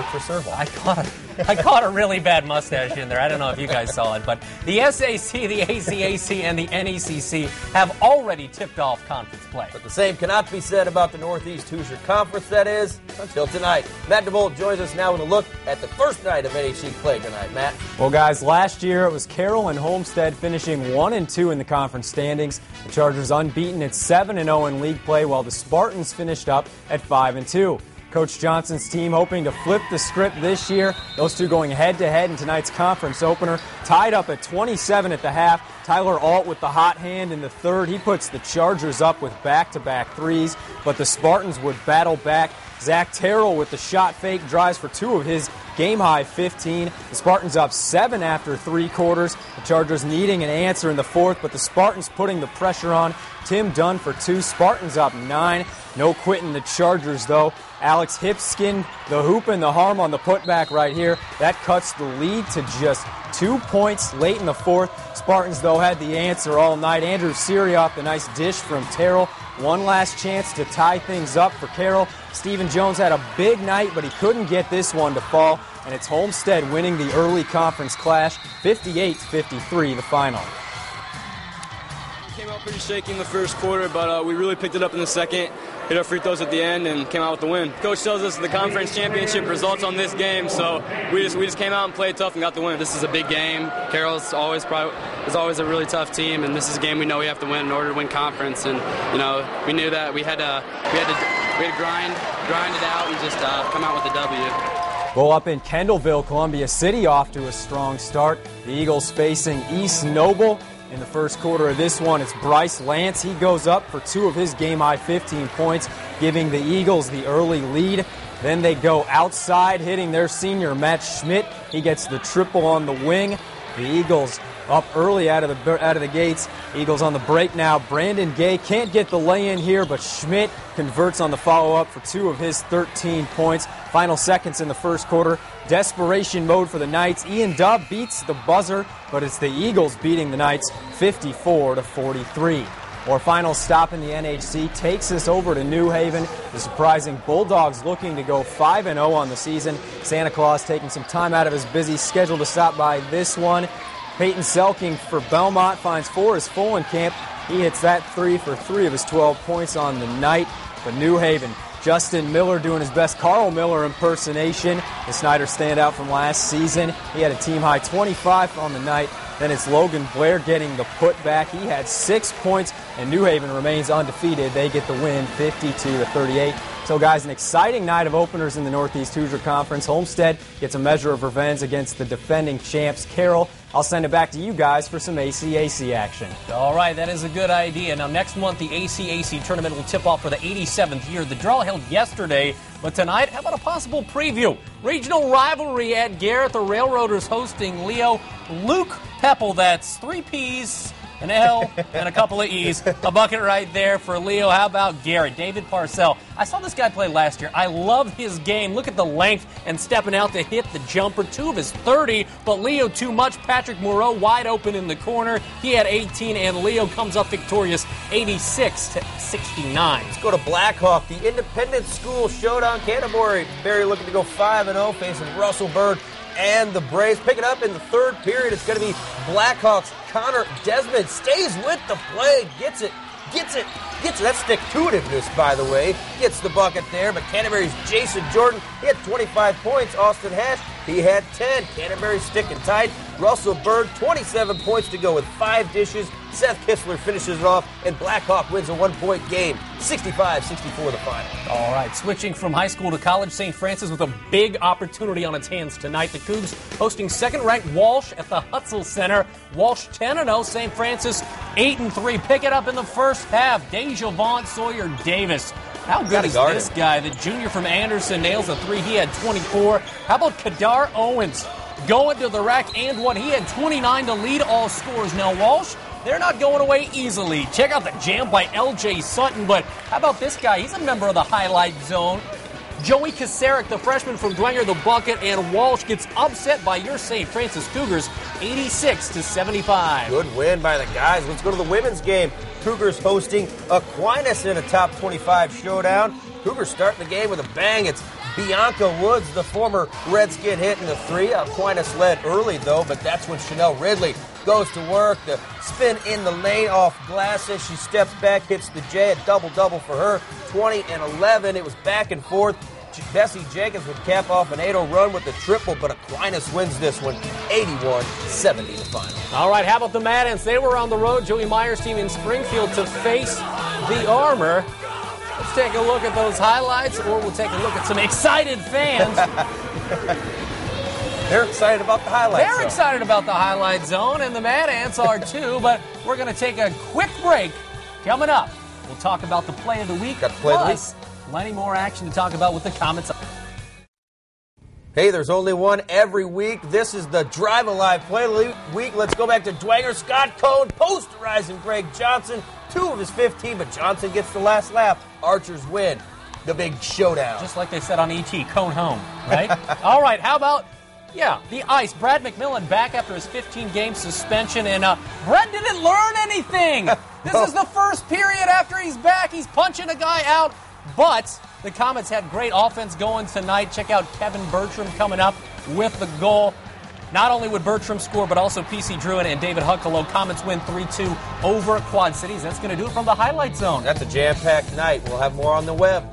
work for Serval. I caught a really bad mustache in there. I don't know if you guys saw it, but the SAC, the ACAC, and the NECC have already tipped off conference play. But the same cannot be said about the Northeast Hoosier Conference, that is, until tonight. Matt DeVolt joins us now with a look at the first night of NHC play tonight. Matt? Well, guys, last year it was Carroll and Homestead finishing 1-2 in the conference standings. The Chargers unbeaten at 7-0 in league play, while the Spartans finished up at 5-2. Coach Johnson's team hoping to flip the script this year. Those two going head-to-head in tonight's conference opener. Tied up at 27 at the half. Tyler Alt with the hot hand in the third. He puts the Chargers up with back-to-back threes, but the Spartans would battle back. Zach Terrell with the shot fake drives for two of his game-high 15. The Spartans up 7 after 3 quarters. The Chargers needing an answer in the fourth, but the Spartans putting the pressure on. Tim Dunn for 2. Spartans up 9. No quitting the Chargers, though. Alex Hipskin, the hoop and the harm on the putback right here. That cuts the lead to just 2 points late in the fourth. Spartans, though, had the answer all night. Andrew Sirioff, the nice dish from Terrell. One last chance to tie things up for Carroll. Stephen Jones had a big night, but he couldn't get this one to fall. And it's Homestead winning the early conference clash, 58-53, the final. Came out pretty shaky in the first quarter, but we really picked it up in the second. Hit our free throws at the end and came out with the win. Coach tells us the conference championship results on this game, so we just came out and played tough and got the win. This is a big game. Carroll's always a really tough team, and this is a game we know we have to win in order to win conference. And we knew that we had to grind it out and just come out with a W. Well, up in Kendallville, Columbia City off to a strong start. The Eagles facing East Noble. In the first quarter of this one, it's Bryce Lance. He goes up for 2 of his game-high 15 points, giving the Eagles the early lead. Then they go outside, hitting their senior, Matt Schmidt. He gets the triple on the wing. The Eagles up early out of the gates. Eagles on the break now. Brandon Gay can't get the lay-in here, but Schmidt converts on the follow-up for 2 of his 13 points. Final seconds in the first quarter. Desperation mode for the Knights. Ian Dove beats the buzzer, but it's the Eagles beating the Knights 54-43. Our final stop in the NHC takes us over to New Haven. The surprising Bulldogs looking to go 5-0 on the season. Santa Claus taking some time out of his busy schedule to stop by this one. Peyton Selking for Bellmont finds Forrest Folenkamp. He hits that 3 for 3 of his 12 points on the night. But New Haven, Justin Miller doing his best Carl Miller impersonation. The Snyder standout from last season. He had a team-high 25 on the night. Then it's Logan Blair getting the putback. He had 6 points, and New Haven remains undefeated. They get the win 52-38. So, guys, an exciting night of openers in the Northeast Hoosier Conference. Homestead gets a measure of revenge against the defending champs, Carroll. I'll send it back to you guys for some ACAC action. All right, that is a good idea. Now, next month, the ACAC tournament will tip off for the 87th year. The draw held yesterday, but tonight, how about a possible preview? Regional rivalry at Garrett. The Railroaders hosting Leo. Luke Pepple, that's 3 P's, an L, and a couple of E's. A bucket right there for Leo. How about Garrett? David Parcell. I saw this guy play last year. I love his game. Look at the length and stepping out to hit the jumper. 2 of his 30, but Leo too much. Patrick Moreau wide open in the corner. He had 18, and Leo comes up victorious 86-69. Let's go to Blackhawk, the Independent School Showdown. Canterbury looking to go 5-0, facing Russell Bird and the Braves. Pick it up in the third period. It's going to be Blackhawks. Connor Desmond stays with the play, gets it. That's stick-to-itiveness, by the way. Gets the bucket there, but Canterbury's Jason Jordan, he had 25 points. Austin Hatch, he had 10. Canterbury sticking tight. Russell Bird, 27 points to go with 5 dishes. Seth Kistler finishes it off, and Blackhawk wins a 1-point game. 65-64 the final. All right, switching from high school to college, St. Francis with a big opportunity on its hands tonight. The Cougs hosting second-ranked Walsh at the HUTZELL Center. Walsh 10-0, St. Francis 8-3. Pick it up in the first half. DeJavon Sawyer Davis. How good is this guy? The junior from Anderson nails a 3. He had 24. How about Kadar Owens going to the rack and what? He had 29 to lead all scores. Now, Walsh, they're not going away easily. Check out the jam by L.J. Sutton, but how about this guy? He's a member of the highlight zone. Joey Kasaric, the freshman from Dwenger, the bucket, and Walsh gets upset by your St. Francis Cougars, 86-75. Good win by the guys. Let's go to the women's game. Cougars hosting Aquinas in a top 25 showdown. Cougars starting the game with a bang. It's Bianca Woods, the former Redskin, hitting the three. Aquinas led early, though, but that's when Chanel Ridley goes to work. The spin in the lane off glasses. She steps back, hits the J. A double-double for her. 20 and 11. It was back and forth. Bessie Jenkins would cap off an 8-0 run with the triple, but Aquinas wins this one 81-70 the final. All right, how about the Madans? They were on the road, Joey Meyer's team in Springfield, to face the Armor. Let's take a look at those highlights, or we'll take a look at some excited fans. They're excited about the highlights. They're excited about the highlight zone, and the Mad Ants are too, but we're going to take a quick break. Coming up, we'll talk about the play of the week. Got the play of the week. Plenty more action to talk about with the Komets. Hey, there's only one every week. This is the Drive Alive Play of the Week. Let's go back to Dwanger, Scott Cohn, posterizing Greg Johnson. 2 of his 15, but Johnson gets the last lap. Archers win the big showdown. Just like they said on E.T., Cohn home, right? All right, how about, the ice. Brad McMillan back after his 15-game suspension, and Brad didn't learn anything. This is the first period after he's back. He's punching a guy out. But the Komets had great offense going tonight. Check out Kevin Bertram coming up with the goal. Not only would Bertram score, but also PC Druin and David HUTZELL. Komets win 3-2 over Quad Cities. That's going to do it from the Highlight Zone. That's a jam-packed night. We'll have more on the web.